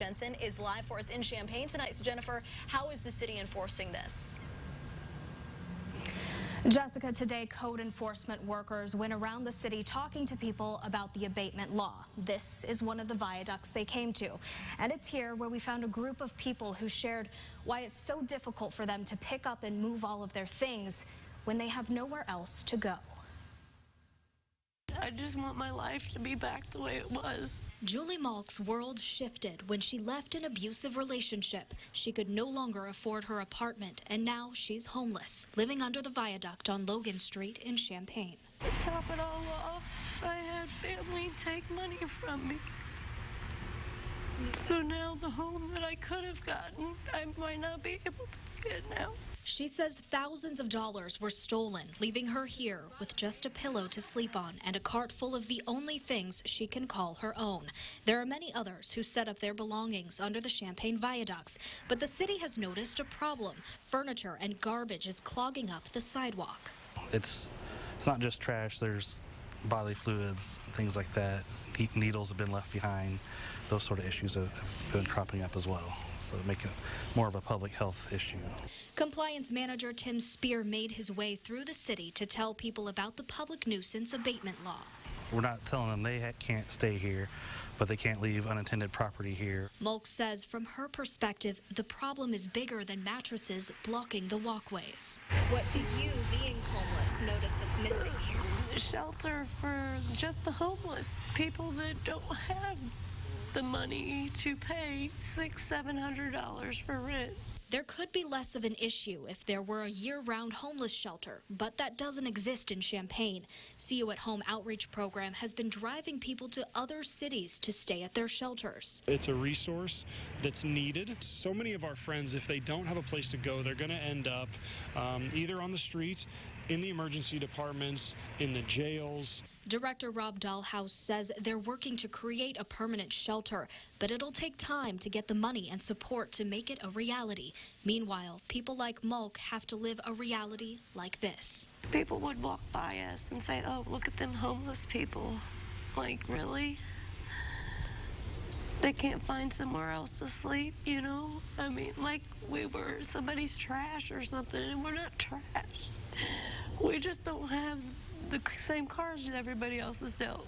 Jensen is live for us in Champaign tonight. So Jennifer, how is the city enforcing this? Jessica, today code enforcement workers went around the city talking to people about the abatement law. This is one of the viaducts they came to. And it's here where we found a group of people who shared why it's so difficult for them to pick up and move all of their things when they have nowhere else to go. I just want my life to be back the way it was. Julie Malk's world shifted when she left an abusive relationship. She could no longer afford her apartment, and now she's homeless, living under the viaduct on Logan Street in Champaign. To top it all off, I had family take money from me. So now the home that I could have gotten, I might not be able to get now. She says thousands of dollars were stolen, leaving her here with just a pillow to sleep on and a cart full of the only things she can call her own. There are many others who set up their belongings under the Champaign viaducts, but the city has noticed a problem. Furniture and garbage is clogging up the sidewalk. It's not just trash. There's bodily fluids, things like that. Needles have been left behind. Those sort of issues have been cropping up as well, so making it more of a public health issue. Compliance manager Tim Spear made his way through the city to tell people about the public nuisance abatement law. We're not telling them they can't stay here, but they can't leave unattended property here. Mulk says from her perspective, the problem is bigger than mattresses blocking the walkways. What do you, being homeless, notice that's missing here? Shelter for just the homeless, people that don't have the money to pay $600–700 for rent. There could be less of an issue if there were a year-round homeless shelter, but that doesn't exist in Champaign. See You at Home outreach program has been driving people to other cities to stay at their shelters. It's a resource that's needed. So many of our friends, if they don't have a place to go, they're going to end up either on the street, in the emergency departments, in the jails. Director Rob Dahlhaus says they're working to create a permanent shelter, but it'll take time to get the money and support to make it a reality. Meanwhile, people like Mulk have to live a reality like this. People would walk by us and say, oh, look at them homeless people. Like, really? They can't find somewhere else to sleep, you know? I mean, like we were somebody's trash or something, and we're not trash. We just don't have the same cards that everybody else has dealt.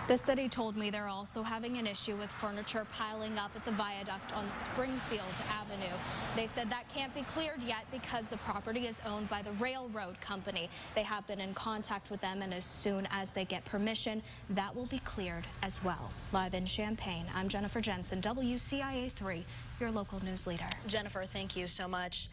The city told me they're also having an issue with furniture piling up at the viaduct on Springfield Avenue. They said that can't be cleared yet because the property is owned by the railroad company. They have been in contact with them, and as soon as they get permission, that will be cleared as well. Live in Champaign, I'm Jennifer Jensen, WCIA 3, your local news leader. Jennifer, thank you so much.